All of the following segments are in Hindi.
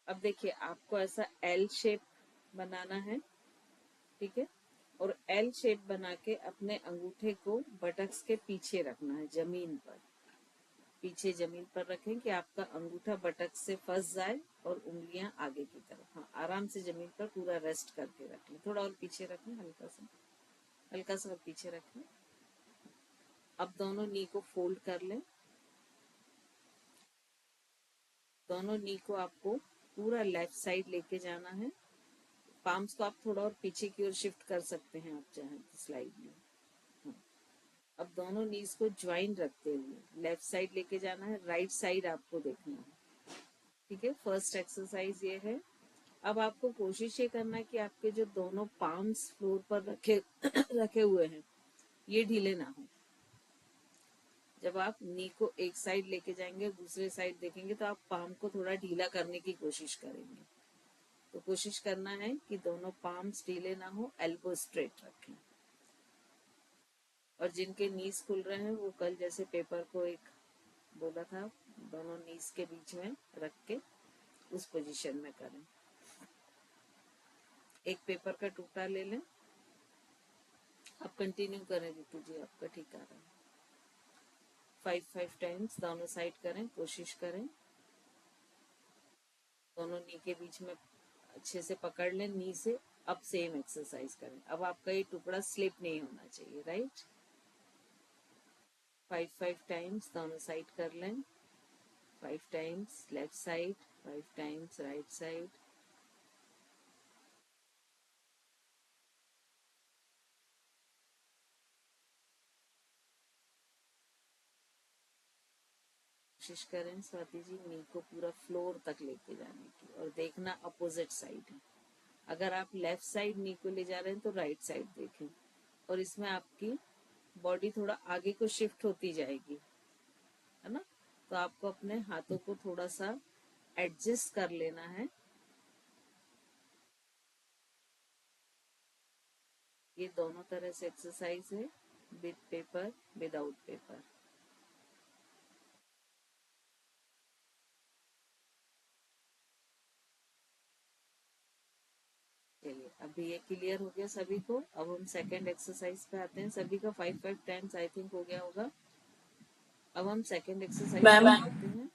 अब देखिए आपको ऐसा एल शेप बनाना है, ठीक है। और एल शेप बना के अपने अंगूठे को बटक्स के पीछे रखना है, जमीन पर, पीछे जमीन पर रखें कि आपका अंगूठा बटक से फंस जाए और उंगलियां आगे की तरफ। हाँ, आराम से जमीन पर पूरा रेस्ट करके रख लें। थोड़ा और पीछे रखें, हल्का सा और पीछे रखें। अब दोनों नी को फोल्ड कर लें। दोनों नी को आपको पूरा लेफ्ट साइड लेके जाना है। पाम्स को आप थोड़ा और पीछे की ओर शिफ्ट कर सकते हैं आप चाहें तो स्लाइड में। हाँ। अब दोनों नीज को ज्वाइन रखते हुए लेफ्ट साइड लेके जाना है, राइट साइड आपको देखना है, ठीक है। फर्स्ट एक्सरसाइज ये है। अब आपको कोशिश ये करना है कि आपके जो दोनों पाम्स फ्लोर पर रखे रखे हुए हैं ये ढीले ना हो। जब आप नी को एक साइड लेके जाएंगे, दूसरे साइड देखेंगे तो आप पाम को थोड़ा ढीला करने की कोशिश करेंगे। तो कोशिश करना है कि दोनों पाम्स ढीले ना हो, एल्बो स्ट्रेट रखें। और जिनके नीज खुल रहे हैं वो कल जैसे पेपर को एक बोला था, दोनों नीज के बीच में रख के उस पोजीशन में करें। एक पेपर का टुकड़ा ले लें। अब कंटिन्यू करें रितु जी, आपका ठीक आ रहा है। 5 टाइम्स दोनों साइड करें, कोशिश करें। दोनों नी के बीच में अच्छे से पकड़ लें नी से। अब सेम एक्सरसाइज करें। अब आपका ये टुकड़ा स्लिप नहीं होना चाहिए, राइट। 5 टाइम्स दोनों साइड कर लें। 5 times left side, 5 times right side. कोशिश करें स्वाति जी नी को पूरा फ्लोर तक लेके जाने की, और देखना अपोजिट साइड है। अगर आप लेफ्ट साइड नी को ले जा रहे हैं तो राइट साइड देखें। और इसमें आपकी बॉडी थोड़ा आगे को शिफ्ट होती जाएगी, है ना। तो आपको अपने हाथों को थोड़ा सा एडजस्ट कर लेना है। ये दोनों तरह से एक्सरसाइज है, विद पेपर, विदाउट पेपर। चलिए अभी ये क्लियर हो गया सभी को। अब हम सेकंड एक्सरसाइज पे आते हैं। सभी का 5 टाइम्स आई थिंक हो गया होगा। अब हम सेकंड एक्सरसाइज पे आते हैं।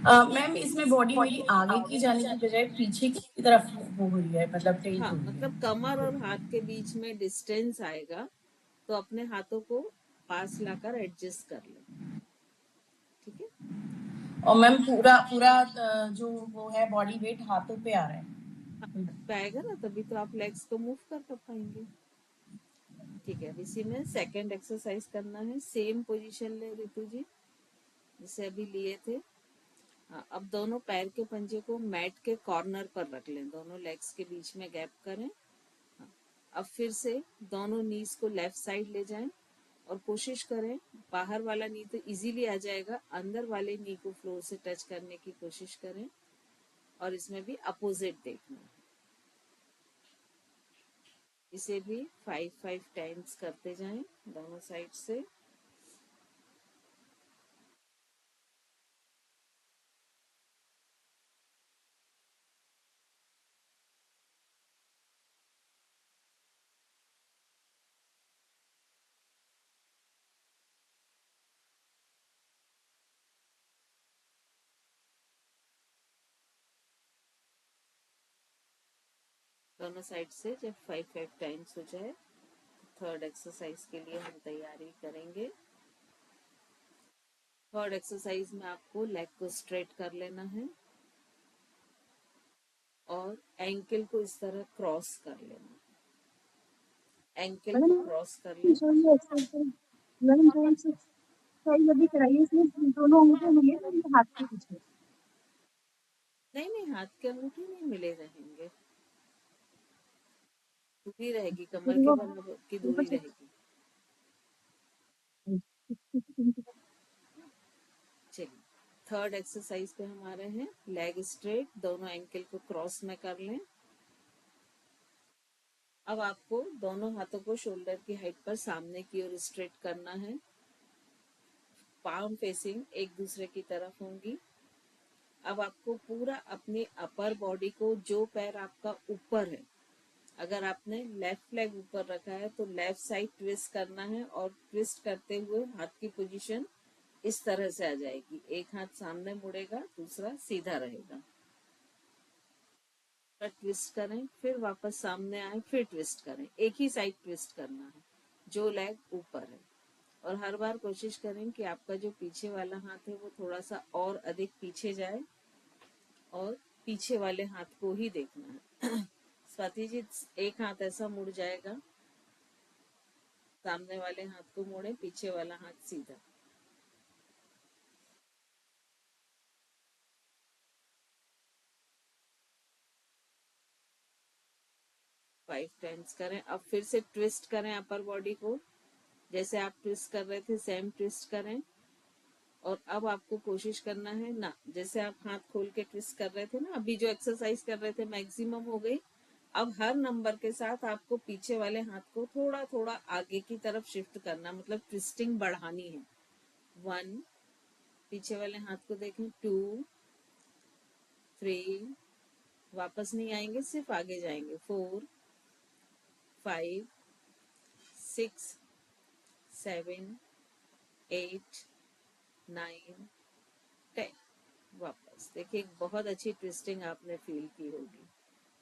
हाँ मैम इसमें बॉडी मेरी आगे की जाने की बजाय पीछे की तरफ वो हुई है, मतलब टिल्ट हाँ, हुई मतलब है। कमर और हाथ के बीच में डिस्टेंस आएगा तो अपने हाथों को पास लाकर एडजस्ट कर ले, ठीक है। और मैम पूरा पूरा जो वो है बॉडी वेट हाथों पे आ रहा है। हाथ पे आएगा ना तभी तो आप लेग्स को मूव कर पाएंगे, ठीक है। अब इसी में सेकंड एक्सरसाइज करना है। सेम पोजीशन ले रितु जी जिसे अभी लिए थे। हाँ, अब दोनों पैर के पंजे को मैट के कॉर्नर पर रख लें, दोनों लेग्स के बीच में गैप करें। हाँ, अब फिर से दोनों नीज को लेफ्ट साइड ले जाएं और कोशिश करें, बाहर वाला नी तो इजीली आ जाएगा, अंदर वाले नी को फ्लोर से टच करने की कोशिश करें। और इसमें भी अपोजिट देखना है। इसे भी 5 टाइम्स करते जाएं दोनों साइड से। दोनों साइड से जब 5 टाइम्स हो जाए तो थर्ड एक्सरसाइज के लिए हम तैयारी करेंगे। थर्ड एक्सरसाइज में आपको लेग को स्ट्रेट कर लेना है और एंकल को इस तरह क्रॉस कर लेना है। एंकल को क्रॉस कर लें। नहीं नहीं, हाथ के अंगूठे नहीं मिले रहेंगे, दूरी रहेगी, कमर के बराबर की दूरी रहेगी। चलिए थर्ड एक्सरसाइज पे हम आ रहे हैं। लेग स्ट्रेट, दोनों एंकल को क्रॉस में कर लें। अब आपको दोनों हाथों को शोल्डर की हाइट पर सामने की ओर स्ट्रेट करना है। पाम फेसिंग एक दूसरे की तरफ होंगी। अब आपको पूरा अपने अपर बॉडी को, जो पैर आपका ऊपर है, अगर आपने लेफ्ट लेग ऊपर रखा है तो लेफ्ट साइड ट्विस्ट करना है, और ट्विस्ट करते हुए हाथ की पोजीशन इस तरह से आ जाएगी। एक हाथ सामने मुड़ेगा, दूसरा सीधा रहेगा। ट्विस्ट करें, फिर वापस सामने आए, फिर ट्विस्ट करें। एक ही साइड ट्विस्ट करना है, जो लेग ऊपर है। और हर बार कोशिश करें कि आपका जो पीछे वाला हाथ है वो थोड़ा सा और अधिक पीछे जाए, और पीछे वाले हाथ को ही देखना है। स्वाति जी, एक हाथ ऐसा मुड़ जाएगा, सामने वाले हाथ को मोड़े, पीछे वाला हाथ सीधा। फाइव टाइम्स करें। अब फिर से ट्विस्ट करें अपर बॉडी को, जैसे आप ट्विस्ट कर रहे थे सेम ट्विस्ट करें। और अब आपको कोशिश करना है ना, जैसे आप हाथ खोल के ट्विस्ट कर रहे थे ना, अभी जो एक्सरसाइज कर रहे थे मैक्सिमम हो गई। अब हर नंबर के साथ आपको पीछे वाले हाथ को थोड़ा थोड़ा आगे की तरफ शिफ्ट करना, मतलब ट्विस्टिंग बढ़ानी है। 1, पीछे वाले हाथ को देखें, 2, 3, वापस नहीं आएंगे, सिर्फ आगे जाएंगे, 4, 5, 6, 7, 8, 9, 10। वापस देखिए, बहुत अच्छी ट्विस्टिंग आपने फील की होगी।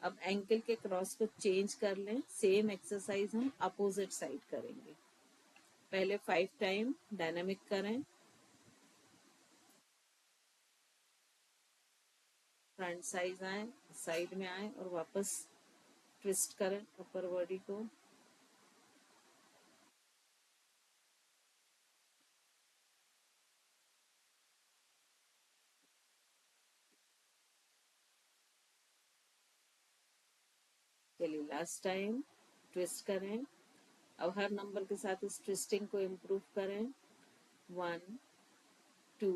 अब एंकल के क्रॉस को चेंज कर लें, सेम एक्सरसाइज हम अपोजिट साइड करेंगे। पहले 5 टाइम डायनामिक करें, फ्रंट साइड आए, साइड में आए और वापस ट्विस्ट करें अपर बॉडी को। चलिए लास्ट टाइम ट्विस्ट करें। अब हर नंबर के साथ इस ट्विस्टिंग को इम्प्रूव करें। 1, 2,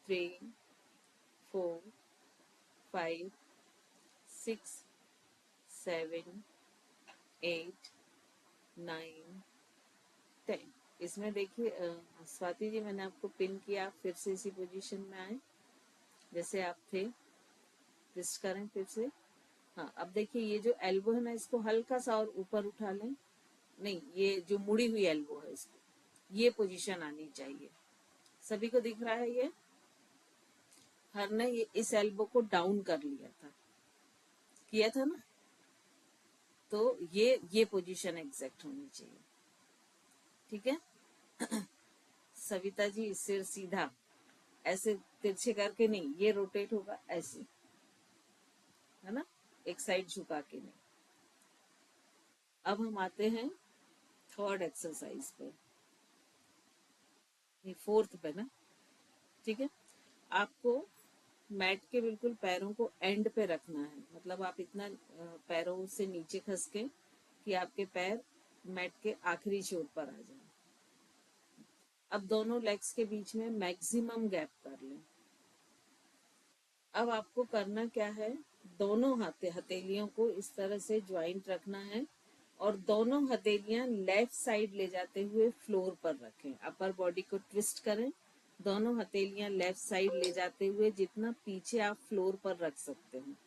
3, 4, 5, 6, 7, 8, 9, 10। इसमें देखिए स्वाति जी, मैंने आपको पिन किया, आप फिर से इसी पोजीशन में आए जैसे आप थे। ट्विस्ट करें फिर से। हाँ, अब देखिए ये जो एल्बो है ना, इसको हल्का सा और ऊपर उठा लें। नहीं, ये जो मुड़ी हुई एल्बो है, इसको ये पोजीशन आनी चाहिए। सभी को दिख रहा है ये? हर ने ये इस एल्बो को डाउन कर लिया था, किया था ना, तो ये पोजीशन एग्जैक्ट होनी चाहिए। ठीक है। सविता जी, सिर सीधा, ऐसे तिरछे करके नहीं, ये रोटेट होगा ऐसे, है ना, एक साइड झुका के नहीं। अब हम आते हैं थर्ड एक्सरसाइज पे, ये फोर्थ पे ना। ठीक है, आपको मैट के बिल्कुल पैरों को एंड पे रखना है, मतलब आप इतना पैरों से नीचे खसके कि आपके पैर मैट के आखिरी छोर पर आ जाए। अब दोनों लेग्स के बीच में मैक्सिमम गैप कर लें। अब आपको करना क्या है, दोनों हथेलियों को इस तरह से ज्वाइंट रखना है, और दोनों हथेलियां लेफ्ट साइड ले जाते हुए फ्लोर पर रखें। अपर बॉडी को ट्विस्ट करें, दोनों हथेलियां लेफ्ट साइड ले जाते हुए जितना पीछे आप फ्लोर पर रख सकते हैं।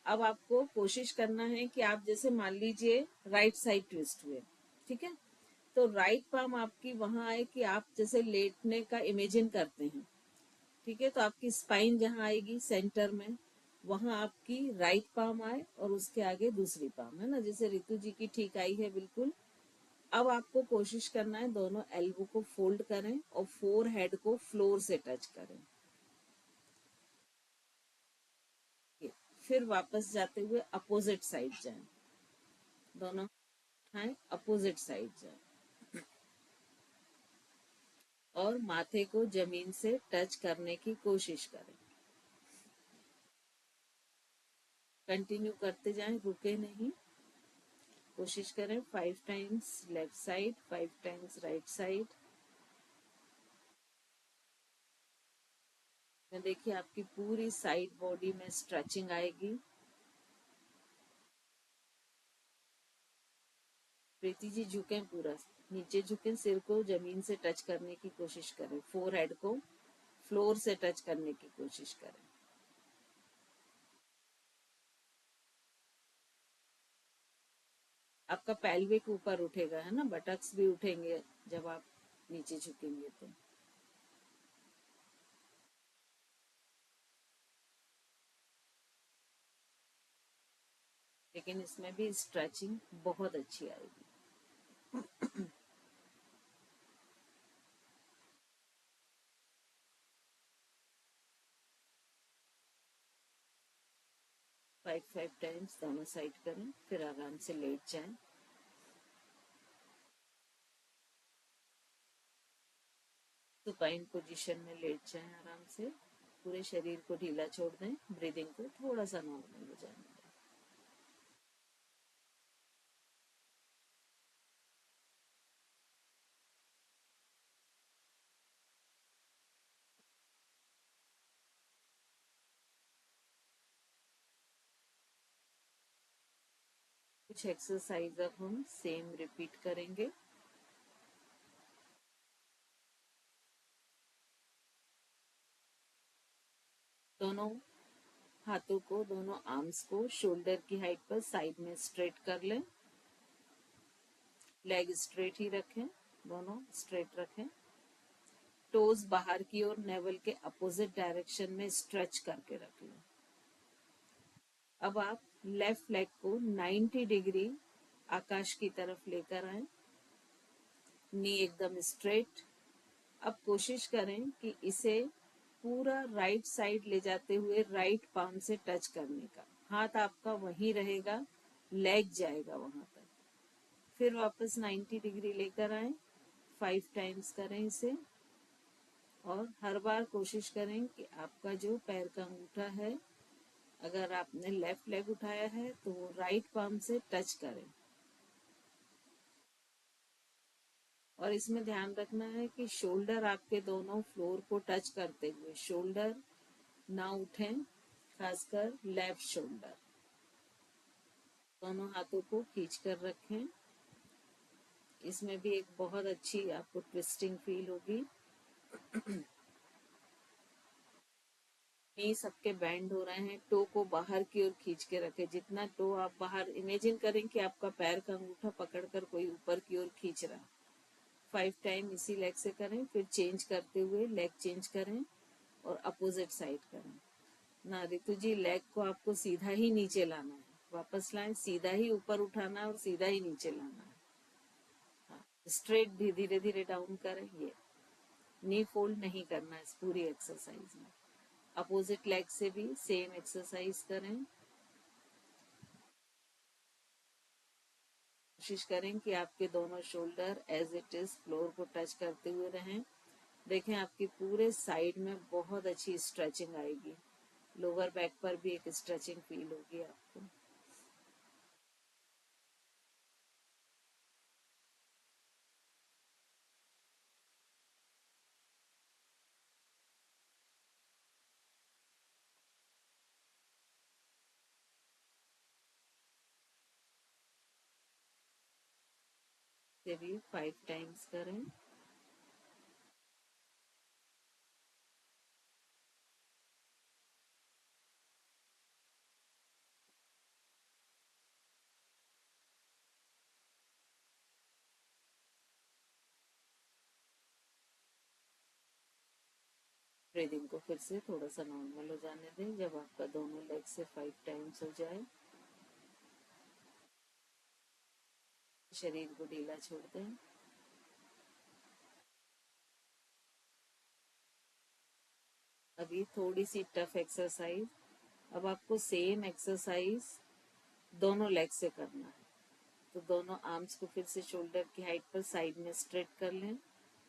अब आपको कोशिश करना है कि आप जैसे मान लीजिए राइट साइड ट्विस्ट हुए, ठीक है, तो राइट पाम आपकी वहां आए कि आप जैसे लेटने का इमेजिन करते हैं। ठीक है, तो आपकी स्पाइन जहां आएगी सेंटर में, वहां आपकी राइट पाम आए और उसके आगे दूसरी पाम, है ना, जैसे रितु जी की ठीक आई है बिल्कुल। अब आपको कोशिश करना है दोनों एल्बो को फोल्ड करें और फोर हेड को फ्लोर से टच करें। फिर वापस जाते हुए अपोजिट साइड जाएं, दोनों उठाएं, अपोजिट साइड जाएं, और माथे को जमीन से टच करने की कोशिश करें। कंटिन्यू करते जाएं, रुके नहीं। कोशिश करें 5 times left side, 5 times right side. में देखिए आपकी पूरी साइड बॉडी में स्ट्रेचिंग आएगी। प्रीति जी झुकें, पूरा नीचे झुकें, सिर को जमीन से टच करने की कोशिश करें, फोर हेड को फ्लोर से टच करने की कोशिश करें। आपका पेल्विक ऊपर उठेगा, है ना, बटक्स भी उठेंगे जब आप नीचे झुकेंगे तो। लेकिन इसमें भी स्ट्रेचिंग बहुत अच्छी आएगी। 5 टाइम्स दोनों साइड करें, फिर आराम से लेट जाएं। सुपाइन पोजीशन में लेट जाएं आराम से, पूरे शरीर को ढीला छोड़ दें, ब्रीदिंग को थोड़ा सा नॉर्मल हो जाने दें। कुछ एक्सरसाइज अब हम सेम रिपीट करेंगे। दोनों हाथों को, दोनों आर्म्स को शोल्डर की हाइट पर साइड में स्ट्रेट कर लें। लेग स्ट्रेट ही रखें, दोनों स्ट्रेट रखें। टोज बाहर की ओर नेवल के अपोजिट डायरेक्शन में स्ट्रेच करके रख लें। अब आप लेफ्ट लेग को 90 डिग्री आकाश की तरफ लेकर आए, नी एकदम स्ट्रेट। अब कोशिश करें कि इसे पूरा राइट साइड ले जाते हुए राइट पाम से टच करने का। हाथ आपका वहीं रहेगा, लेग जाएगा वहां तक। फिर वापस 90 डिग्री लेकर आए, 5 टाइम्स करें इसे। और हर बार कोशिश करें कि आपका जो पैर का अंगूठा है, अगर आपने लेफ्ट लेग उठाया है तो वो राइट पाम से टच करें। और इसमें ध्यान रखना है कि शोल्डर आपके दोनों फ्लोर को टच करते हुए शोल्डर ना उठें, खासकर लेफ्ट शोल्डर। दोनों हाथों को खींच कर रखें। इसमें भी एक बहुत अच्छी आपको ट्विस्टिंग फील होगी। नी सबके बैंड हो रहे हैं, टो को बाहर की ओर खींच के रखें। जितना टो आप बाहर, इमेजिन करें कि आपका पैर का अंगूठा पकड़कर कोई ऊपर की ओर खींच रहा। 5 टाइम इसी लेग से करें, फिर चेंज करते हुए लेग चेंज करें और अपोजिट साइड करें। ना रितु जी, लेग को आपको सीधा ही नीचे लाना है, वापस लाएं, सीधा ही ऊपर उठाना है और सीधा ही नीचे लाना है। हाँ, स्ट्रेट भी धीरे धीरे डाउन करें। ये नी फोल्ड नहीं करना है इस पूरी एक्सरसाइज में। अपोजिट लेग से भी सेम एक्सरसाइज करें। कोशिश करें कि आपके दोनों shoulder as it is floor को टच करते हुए रहें। देखें आपकी पूरे साइड में बहुत अच्छी स्ट्रेचिंग आएगी। लोअर बैक पर भी एक स्ट्रेचिंग फील होगी आपको। ये भी 5 टाइम्स करें। ब्रीदिंग को फिर से थोड़ा सा नॉर्मल हो जाने दें। जब आपका दोनों लेग से 5 टाइम्स हो जाए, शरीर को ढीला छोड़ दें। अभी थोड़ी सी टफ एक्सरसाइज। अब आपको सेम एक्सरसाइज दोनों लेग से करना है। तो दोनों आर्म्स को फिर से शोल्डर की हाइट पर साइड में स्ट्रेट कर लें।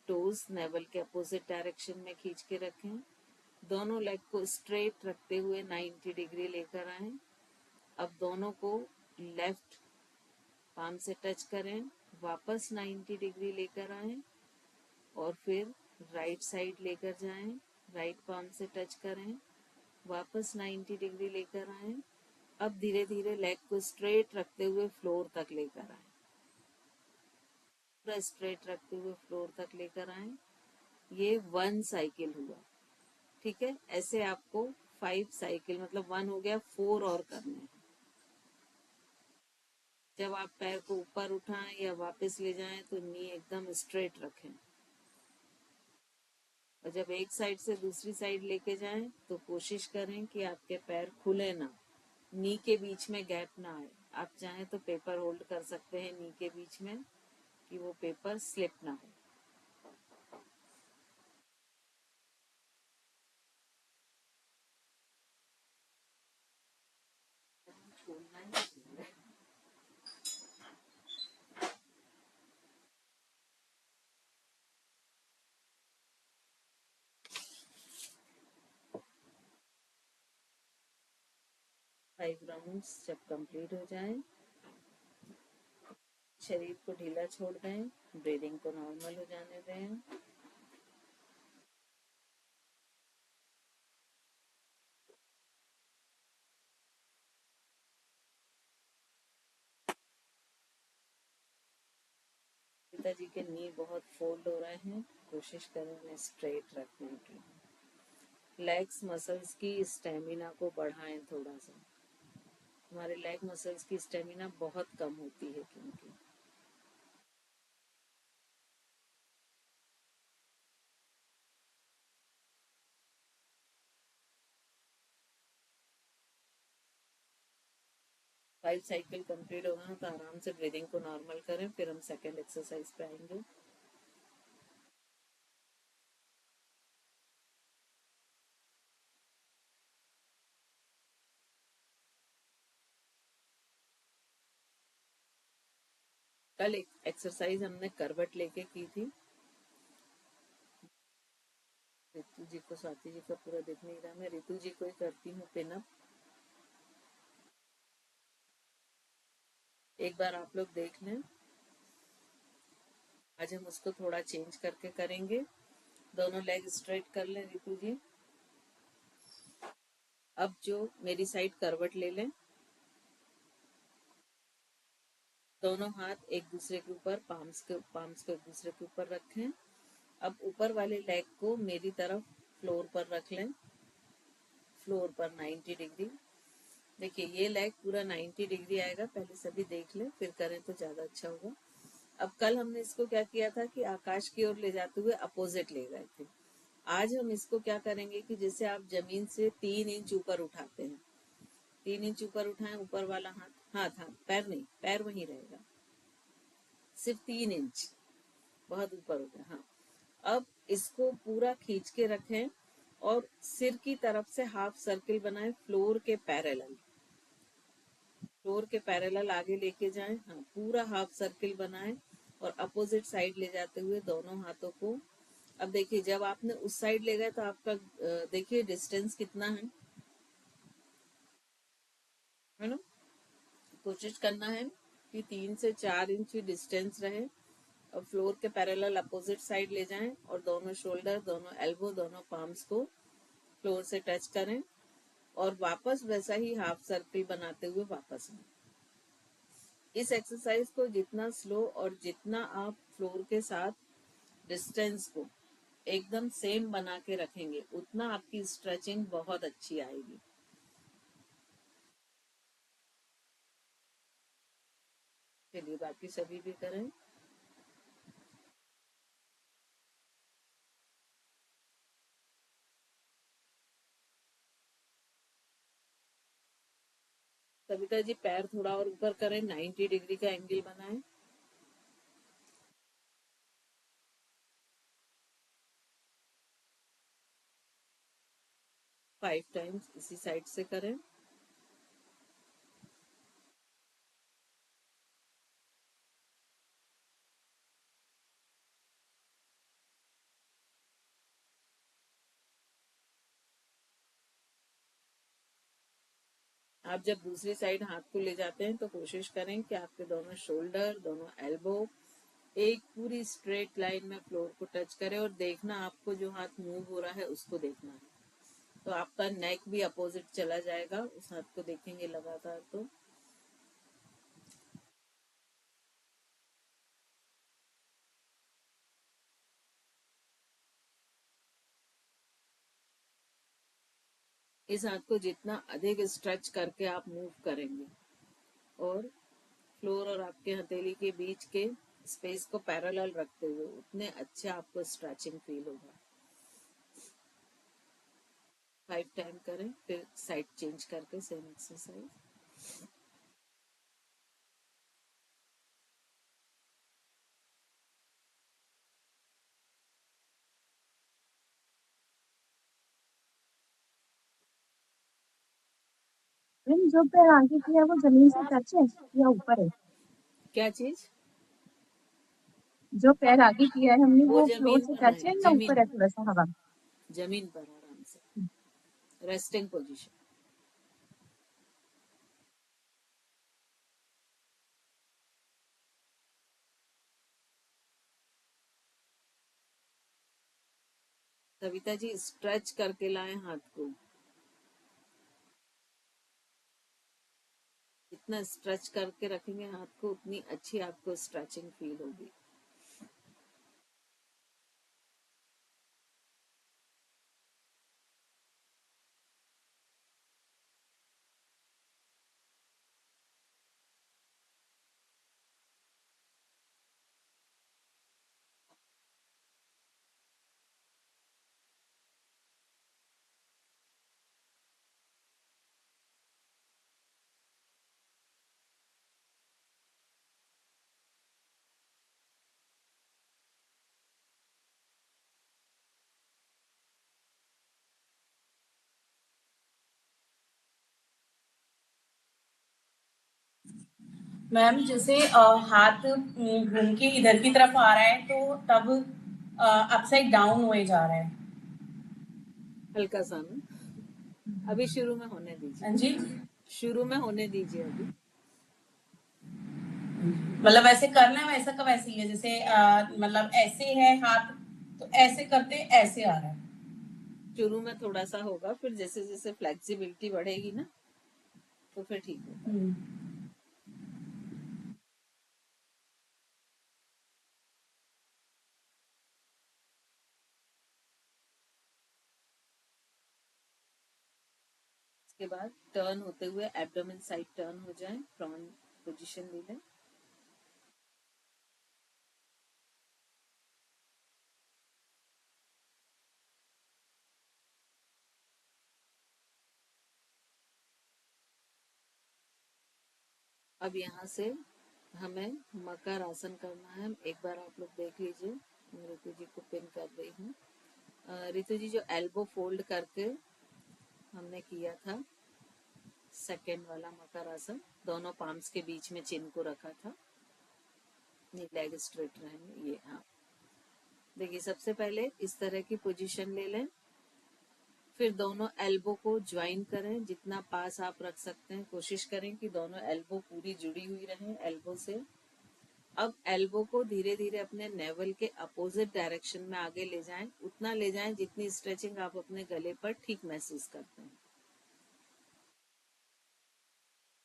टोज नेवल के अपोजिट डायरेक्शन में खींच के रखें। दोनों लेग को स्ट्रेट रखते हुए 90 डिग्री लेकर आए। अब दोनों को लेफ्ट पाम से टच करें, वापस 90 डिग्री लेकर आए और फिर राइट साइड लेकर जाएं। राइट पाम से टच करें, वापस 90 डिग्री लेकर आए। अब धीरे धीरे लेग को स्ट्रेट रखते हुए फ्लोर तक लेकर आए। पूरा स्ट्रेट रखते हुए फ्लोर तक लेकर आए। ये 1 साइकिल हुआ। ठीक है, ऐसे आपको 5 साइकिल, मतलब 1 हो गया, 4 और करने हैं। जब आप पैर को ऊपर उठाएं या वापस ले जाएं तो नी एकदम स्ट्रेट रखें। और जब एक साइड से दूसरी साइड लेके जाएं तो कोशिश करें कि आपके पैर खुले ना, नी के बीच में गैप ना आए। आप चाहें तो पेपर होल्ड कर सकते हैं नी के बीच में कि वो पेपर स्लिप ना हो। छोड़ना ही चाहिए। 5 राउंड्स जब कंप्लीट हो जाए, शरीर को ढीला छोड़ दें, ब्रीदिंग को नॉर्मल हो जाने दें। पिताजी के नी बहुत फोल्ड हो रहे हैं, कोशिश करें उन्हें स्ट्रेट रखने की। लेग्स मसल्स की स्टेमिना को बढ़ाएं थोड़ा सा। हमारे लेग मसल्स की स्टेमिना बहुत कम होती है क्योंकि 5 साइकिल कंप्लीट होगा ना तो आराम से ब्रीदिंग को नॉर्मल करें, फिर हम सेकेंड एक्सरसाइज पे आएंगे। कल एक एक्सरसाइज हमने करवट लेके की थी। रितु जी को, स्वाति जी का पूरा दिख नहीं रहा, मैं रितु जी को ही करती हूँ पिनअप। एक बार आप लोग देख लें। आज हम उसको थोड़ा चेंज करके करेंगे। दोनों लेग स्ट्रेट कर लें रितु जी। अब जो मेरी साइड करवट ले लें, दोनों हाथ एक दूसरे के ऊपर, पाम्स को एक दूसरे के ऊपर रखें। अब ऊपर वाले लेग को मेरी तरफ फ्लोर पर रख लें, फ्लोर पर 90 डिग्री। देखिए ये लेग पूरा 90 डिग्री आएगा, पहले सभी देख लें फिर करें तो ज्यादा अच्छा होगा। अब कल हमने इसको क्या किया था कि आकाश की ओर ले जाते हुए अपोजिट ले गए थे। आज हम इसको क्या करेंगे कि जैसे आप जमीन से 3 इंच ऊपर उठाते हैं, 3 इंच ऊपर उठाएं, ऊपर वाला हाथ, हाथ पैर नहीं, पैर वहीं रहेगा, सिर्फ 3 इंच, बहुत ऊपर हो गया। हाँ, अब इसको पूरा खींच के रखें और सिर की तरफ से हाफ सर्किल बनाएं, फ्लोर के पैरेलल, फ्लोर के पैरेलल आगे लेके जाएं। हाँ, पूरा हाफ सर्किल बनाएं और अपोजिट साइड ले जाते हुए दोनों हाथों को। अब देखिए जब आपने उस साइड ले गए तो आपका देखिए डिस्टेंस कितना है ना। कोशिश करना है कि 3 से 4 इंच की डिस्टेंस रहे और फ्लोर के पैरेलल अपोजिट साइड ले जाएं और दोनों शोल्डर, दोनों एल्बो, दोनों पाम्स को फ्लोर से टच करें और वापस वैसा ही हाफ सर्किल बनाते हुए वापस आए। इस एक्सरसाइज को जितना स्लो और जितना आप फ्लोर के साथ डिस्टेंस को एकदम सेम बना के रखेंगे उतना आपकी स्ट्रेचिंग बहुत अच्छी आएगी। चलिए बाकी सभी भी करें। कविता जी पैर थोड़ा और ऊपर करें, 90 डिग्री का एंगल बनाएं। 5 टाइम्स इसी साइड से करें। आप जब दूसरी साइड हाथ को ले जाते हैं तो कोशिश करें कि आपके दोनों शोल्डर, दोनों एल्बो एक पूरी स्ट्रेट लाइन में फ्लोर को टच करे और देखना आपको जो हाथ मूव हो रहा है उसको देखना है। तो आपका नेक भी अपोजिट चला जाएगा, उस हाथ को देखेंगे लगातार तो। इस हाथ को जितना अधिक स्ट्रेच करके आप मूव करेंगे और फ्लोर और आपके हथेली के बीच के स्पेस को पैरेलल रखते हुए उतने अच्छा आपको स्ट्रेचिंग फील होगा। 5 टाइम करें, फिर साइड चेंज करके सेम एक्सरसाइज। जो पैर आगे किया है वो जमीन से टच है या ऊपर है? क्या चीज? जो पैर आगे किया है हमने वो वो फ्लोर जमीन से पर टच है रहे, या जमीन ऊपर है पर, थोड़ा सा हवा? जमीन पर आराम से, resting position. Kavita ji stretch करके लाएं हाथ को, जितना स्ट्रेच करके रखेंगे हाथ को उतनी अच्छी आपको स्ट्रेचिंग फील होगी। मैम जैसे हाथ घूम के इधर की तरफ आ रहा है तो तब अपसाइड डाउन हुए जा रहा है। हल्का सा ना, अभी शुरू में होने दीजिए, हाँ जी, शुरू में होने दीजिए अभी। मतलब ऐसे करना है वैसा का वैसे ही है, जैसे मतलब ऐसे है हाथ तो ऐसे करते ऐसे आ रहा है। शुरू में थोड़ा सा होगा, फिर जैसे जैसे फ्लेक्सिबिलिटी बढ़ेगी ना तो फिर ठीक होगा। उसके बाद टर्न होते हुए एब्डोमेन साइड टर्न हो जाए, प्रॉन पोजीशन ले लें। अब यहाँ से हमें मकर आसन करना है। एक बार आप लोग देख लीजिए, मैं ऋतु जी को पिन कर रही हूँ। ऋतु जी जो एल्बो फोल्ड करके हमने किया था सेकेंड वाला मकर आसन, दोनों पाम्स के बीच में चिन्ह को रखा था, लेग स्ट्रेट रहेंगे ये। हाँ देखिए, सबसे पहले इस तरह की पोजीशन ले लें, फिर दोनों एल्बो को ज्वाइन करें, जितना पास आप रख सकते हैं कोशिश करें कि दोनों एल्बो पूरी जुड़ी हुई रहें एल्बो से। अब एल्बो को धीरे धीरे अपने नेवल के अपोजिट डायरेक्शन में आगे ले जाएं, उतना ले जाएं जितनी स्ट्रेचिंग आप अपने गले पर ठीक महसूस करते हैं।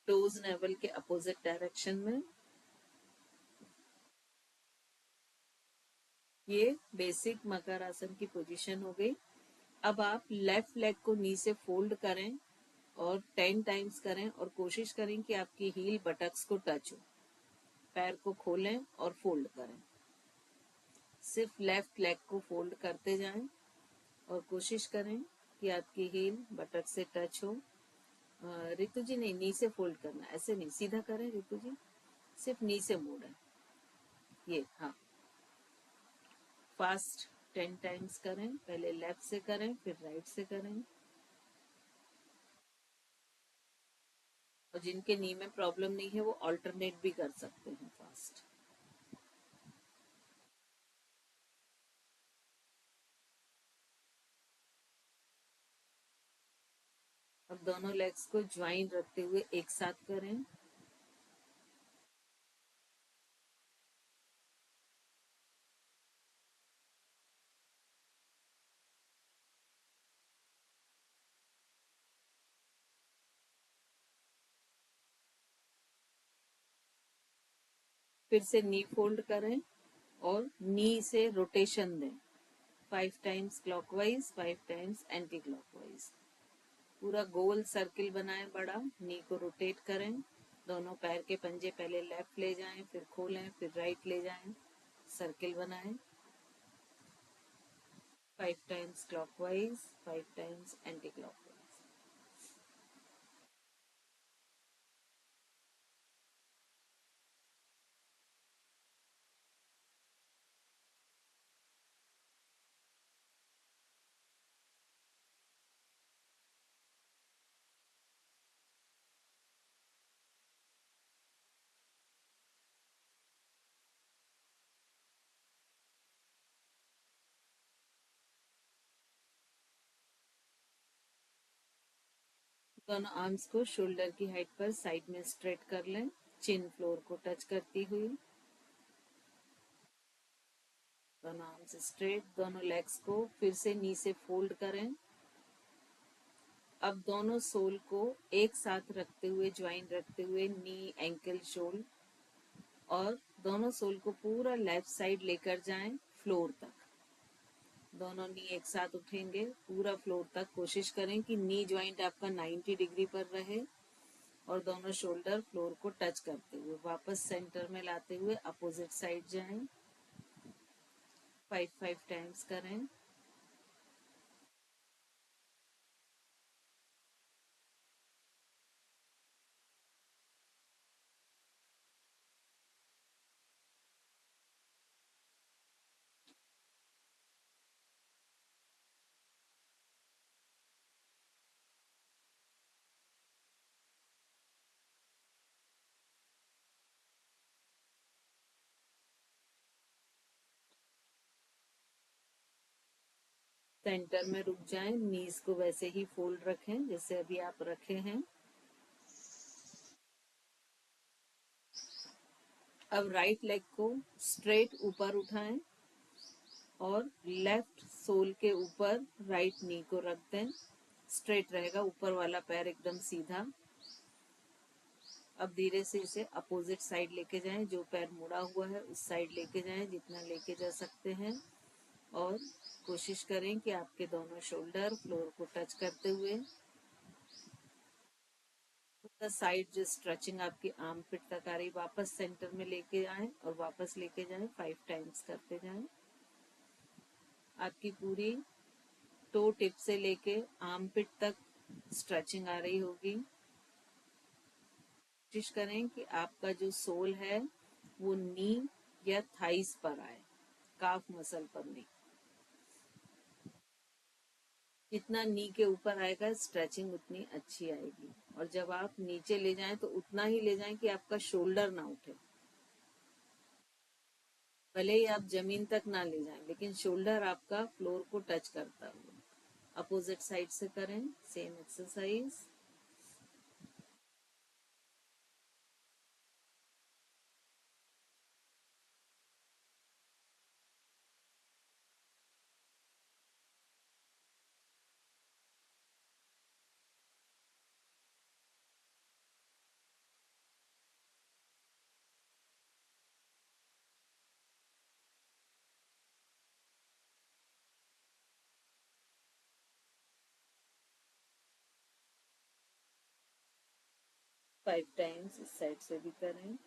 टोज नेवल के अपोजिट डायरेक्शन में। ये बेसिक मकर आसन की पोजीशन हो गई। अब आप लेफ्ट लेग को नी से फोल्ड करें और 10 टाइम्स करें और कोशिश करें कि आपकी हील बटक्स को टच हो। पैर को खोलें और फोल्ड करें, सिर्फ लेफ्ट लेग को फोल्ड करते जाएं और कोशिश करें कि आपकी हील बटक से टच हो। ऋतु जी नहीं, नी से फोल्ड करना, ऐसे नहीं, सीधा करें ऋतु जी, सिर्फ नी से मोड़ें ये। हाँ, फास्ट 10 टाइम्स करें, पहले लेफ्ट से करें फिर राइट से करें। और जिनके नी में प्रॉब्लम नहीं है वो ऑल्टरनेट भी कर सकते हैं फास्ट। अब दोनों लेग्स को ज्वाइन रखते हुए एक साथ करें। फिर से नी फोल्ड करें और नी से रोटेशन दें, 5 times clockwise 5 times anti clockwise. पूरा गोल सर्किल बनाएं बड़ा, नी को रोटेट करें। दोनों पैर के पंजे पहले लेफ्ट ले जाएं, फिर खोलें, फिर राइट ले जाएं, सर्किल बनाएं। 5 times clockwise, 5 times anti-clockwise. दोनों आर्म्स को शोल्डर की हाइट पर साइड में स्ट्रेट कर लें, चिन फ्लोर को टच करती हुई। दोनों आर्म्स स्ट्रेट। दोनों लेग्स को फिर से नी से फोल्ड करें। अब दोनों सोल को एक साथ रखते हुए, ज्वाइन रखते हुए, नी, एंकल, शोल, और दोनों सोल को पूरा लेफ्ट साइड लेकर जाएं फ्लोर तक। दोनों नी एक साथ उठेंगे पूरा फ्लोर तक। कोशिश करें कि नी ज्वाइंट आपका 90 डिग्री पर रहे और दोनों शोल्डर फ्लोर को टच करते हुए वापस सेंटर में लाते हुए अपोजिट साइड जाएं। 5 टाइम्स करें। सेंटर में रुक जाएं, नीज को वैसे ही फोल्ड रखें जैसे अभी आप रखे हैं। अब राइट लेग को स्ट्रेट ऊपर उठाएं और लेफ्ट सोल के ऊपर राइट नी को रख दें। स्ट्रेट रहेगा, ऊपर वाला पैर एकदम सीधा। अब धीरे से इसे अपोजिट साइड लेके जाएं, जो पैर मुड़ा हुआ है उस साइड लेके जाएं जितना लेके जा सकते हैं, और कोशिश करें कि आपके दोनों शोल्डर फ्लोर को टच करते हुए साइड जो स्ट्रेचिंग आपकी आर्म पिट तक आ रही वापस सेंटर में लेके आए और वापस लेके जाएं। 5 टाइम्स करते जाएं। आपकी पूरी टो टिप से लेके आर्म पिट तक स्ट्रेचिंग आ रही होगी। कोशिश करें कि आपका जो सोल है वो नी या थाइस पर आए, काफ मसल पर नहीं। जितना नी के ऊपर आएगा स्ट्रेचिंग उतनी अच्छी आएगी। और जब आप नीचे ले जाएं तो उतना ही ले जाएं कि आपका शोल्डर ना उठे। भले ही आप जमीन तक ना ले जाएं लेकिन शोल्डर आपका फ्लोर को टच करता हुआ। अपोजिट साइड से करें सेम एक्सरसाइज। फाइव टाइम्स इस साइड से भी करें।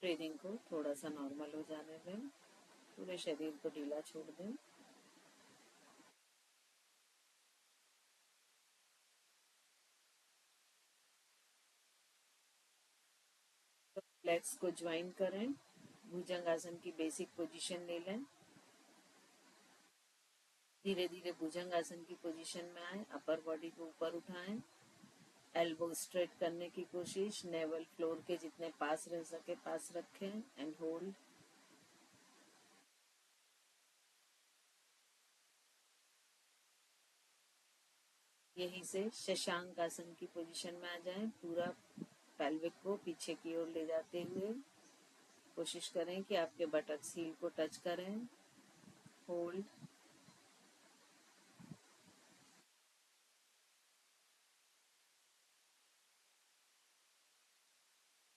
ब्रीदिंग को थोड़ा सा नॉर्मल हो जाने दें, पूरे शरीर को ढीला छोड़ दें। लेग्स को ज्वाइन करें, भुजंगासन की बेसिक पोजीशन ले लें। धीरे धीरे भुजंगासन की पोजीशन में आए, अपर बॉडी को ऊपर उठाएं, एल्बो स्ट्रेट करने की कोशिश, नेवल फ्लोर के जितने पास रह सके पास रखें एंड होल्ड। यहीं से शशांक आसन की पोजीशन में आ जाएं, पूरा पेल्विक को पीछे की ओर ले जाते हुए कोशिश करें कि आपके बटक्स हील को टच करें। होल्ड,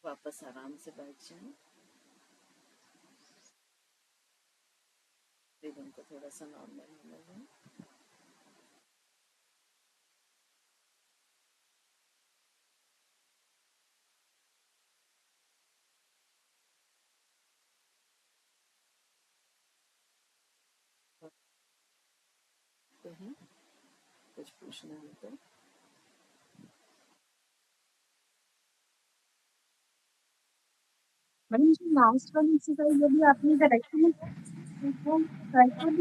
वापस आराम से बैठ जाए। ब्रीदिंग को थोड़ा सा नॉर्मल होने दें। कुछ पूछना है तो मैडम जो लास्ट वाली एक्सरसाइज अभी आपने डायरेक्शन वो ट्राइपॉड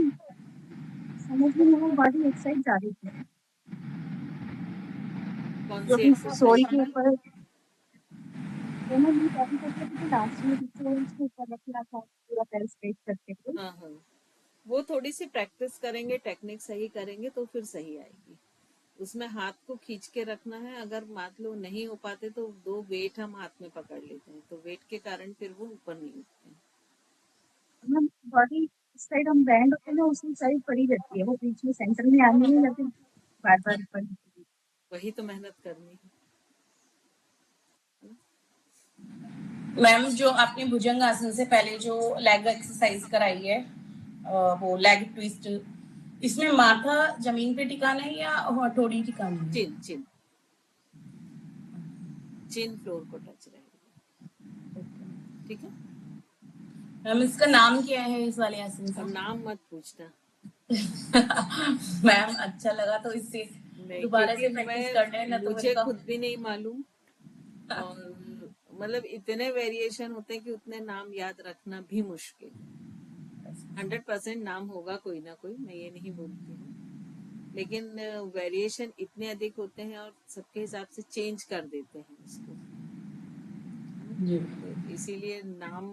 समझ में वो बॉडी एक साइड जा रही थी कौन जो सी भी सोल के एक्सरसाइज? ऊपर वो मैं ये कॉपी करके थी लास्ट में सोल के ऊपर रखना था पूरा पैर स्ट्रेट करके थे। हाँ हाँ, वो थोड़ी सी प्रैक्टिस करेंगे, टेक्निक सही करेंगे तो फिर सही आएगी। उसमें हाथ को खींच के रखना है। अगर मान लो नहीं हो पाते तो 2 वेट हम हाथ में पकड़ लेते हैं, तो वेट के कारण फिर वो ऊपर नहीं उठते हैं। मैम बॉडी साइड हम बैंड होते हैं ना उसी साइड पड़ी रहती है, वो बीच में सेंटर में आनी है या फिर बार बार ऊपर। वही तो मेहनत करनी है। मैम जो आपने भुजंग आसन से पहले जो लेग एक्सरसाइज कराई है वो लेग ट्विस्ट, इसमें माथा जमीन पे टिकाना है या हथौड़ी टिकानी है? चिन चिन चिन फ्लोर को टच रहेगा। ठीक है मैम इसका नाम क्या है इस वाले आसन का? अब नाम मत पूछना। मैम अच्छा लगा तो इससे नहीं, दोबारा क्योंकि से प्रैक्टिस करना है मैं ना तो मुझे इसका खुद भी नहीं मालूम, और मतलब इतने वेरिएशन होते हैं कि उतने नाम याद रखना भी मुश्किल है। 100% नाम होगा कोई ना कोई, मैं ये नहीं बोलती हूँ, लेकिन वेरिएशन इतने अधिक होते हैं और सबके हिसाब से चेंज कर देते हैं उसको। तो इसीलिए नाम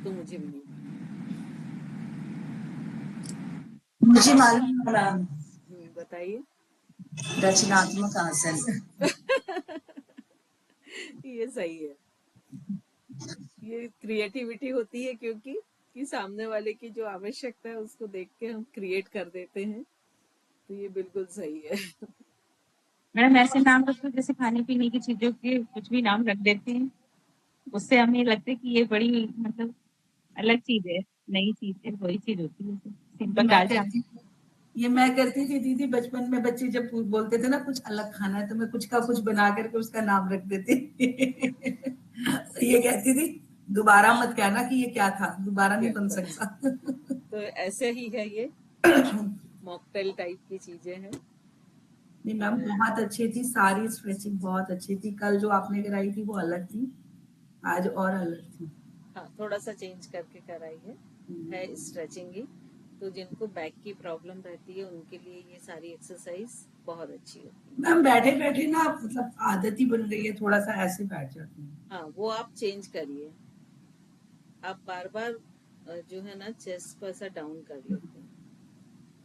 तो मुझे भी नहीं मुझे मालूम है मैम, बताइए। रचनात्मक आसन। ये सही है, ये क्रिएटिविटी होती है, क्योंकि कि सामने वाले की जो आवश्यकता है उसको देख के हम क्रिएट कर देते हैं, तो ये बिल्कुल सही है। मैडम ऐसे नाम रखो जैसे खाने पीने की चीजों के कुछ भी नाम रख देते हैं, उससे हमें लगता है कि ये बड़ी मतलब अलग चीज है, नई चीज है, वही चीज होती है सिंपल दाल चावल। ये मैं करती थी दीदी बचपन में, बच्चे जब बोलते थे ना कुछ अलग खाना है तो मैं कुछ का कुछ बना करके उसका नाम रख देती। तो ये कहती थी दोबारा मत कहना कि ये क्या था, दोबारा नहीं बन सकता। तो ऐसे ही है, ये मॉकटेल टाइप की चीजें हैं। नहीं मैम बहुत अच्छी थी, सारी स्ट्रेचिंग बहुत अच्छी थी। कल जो आपने कराई थी वो अलग थी, आज और अलग थी। हाँ, थोड़ा सा चेंज करके कराई है स्ट्रेचिंग ही। तो जिनको बैक की प्रॉब्लम रहती है उनके लिए ये सारी एक्सरसाइज बहुत अच्छी होती है। मैम बैठे बैठे ना मतलब आदत ही बन गई है, थोड़ा सा ऐसे बैठ जाती है। हाँ, वो आप चेंज करिए। आप बार बार जो है ना चेस्ट को ऐसा डाउन कर लेते हैं,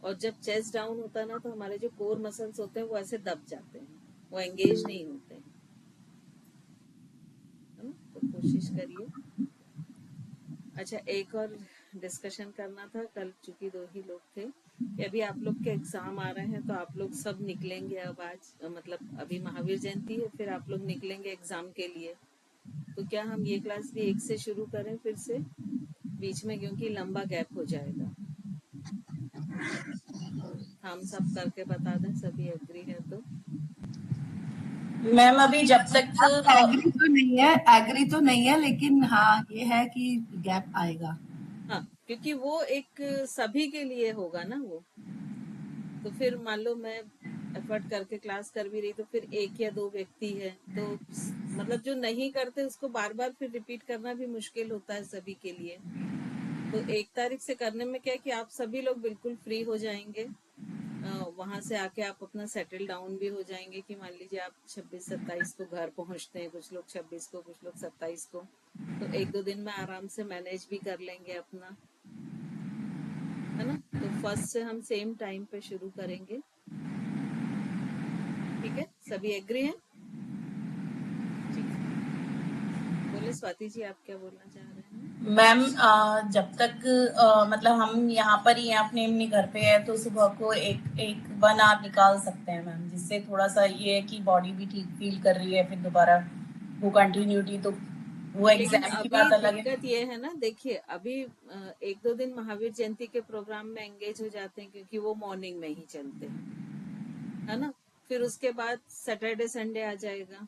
और जब चेस्ट डाउन होता है ना तो हमारे जो कोर मसल्स होते हैं वो ऐसे दब जाते हैं, वो एंगेज नहीं होते हैं, है ना? तो कोशिश करिए। अच्छा, एक और डिस्कशन करना था। कल चूंकि 2 ही लोग थे, कि अभी आप लोग के एग्जाम आ रहे हैं तो आप लोग सब निकलेंगे अब आज, मतलब अभी महावीर जयंती है, फिर आप लोग निकलेंगे एग्जाम के लिए। तो क्या हम ये क्लास भी 1 से शुरू करें फिर से बीच में, क्योंकि लंबा गैप हो जाएगा। हम सब करके बता दें, सभी एग्री है तो। मैम अभी जब तक एग्री तो नहीं है, लेकिन हाँ ये है कि गैप आएगा। हाँ, क्योंकि वो एक सभी के लिए होगा ना वो। तो फिर मान लो मैं एफर्ट करके क्लास कर भी रही, तो फिर 1 या 2 व्यक्ति है तो मतलब जो नहीं करते उसको बार बार फिर रिपीट करना भी मुश्किल होता है सभी के लिए। तो 1 तारीख से करने में क्या है कि आप सभी लोग बिल्कुल फ्री हो जाएंगे, वहां से आके आप अपना सेटल डाउन भी हो जाएंगे, कि मान लीजिए आप 26-27 को घर पहुंचते हैं, कुछ लोग 26 को, कुछ लोग 27 को, तो 1-2 दिन में आराम से मैनेज भी कर लेंगे अपना, है ना? तो फर्स्ट से हम सेम टाइम पे शुरू करेंगे। ठीक है, सभी एग्री हैं? ठीक है, बोले स्वाति जी, आप क्या बोलना चाह रहे हैं? मैम जब तक मतलब हम यहाँ पर ही हैं, अपने घर पे है, तो सुबह को एक 1 आवर निकाल सकते हैं मैम, जिससे थोड़ा सा ये है कि बॉडी भी ठीक फील कर रही है, फिर दोबारा वो कंटिन्यूटी, तो वो लेकिन एग्जाम की अभी बात अलग है। दिक्कत ये है ना, देखिए अभी 1-2 दिन महावीर जयंती के प्रोग्राम में एंगेज हो जाते हैं, क्योंकि वो मॉर्निंग में ही चलते हैं, है ना। फिर उसके बाद सैटरडे संडे आ जाएगा,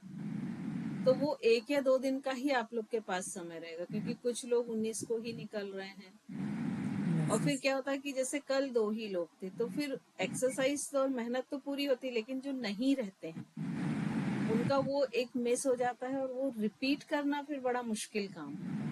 तो वो 1 या 2 दिन का ही आप लोग के पास समय रहेगा, क्योंकि कुछ लोग 19 को ही निकल रहे हैं। और फिर क्या होता है कि जैसे कल 2 ही लोग थे, तो फिर एक्सरसाइज और मेहनत तो पूरी होती है, लेकिन जो नहीं रहते हैं उनका वो एक मिस हो जाता है, और वो रिपीट करना फिर बड़ा मुश्किल काम है।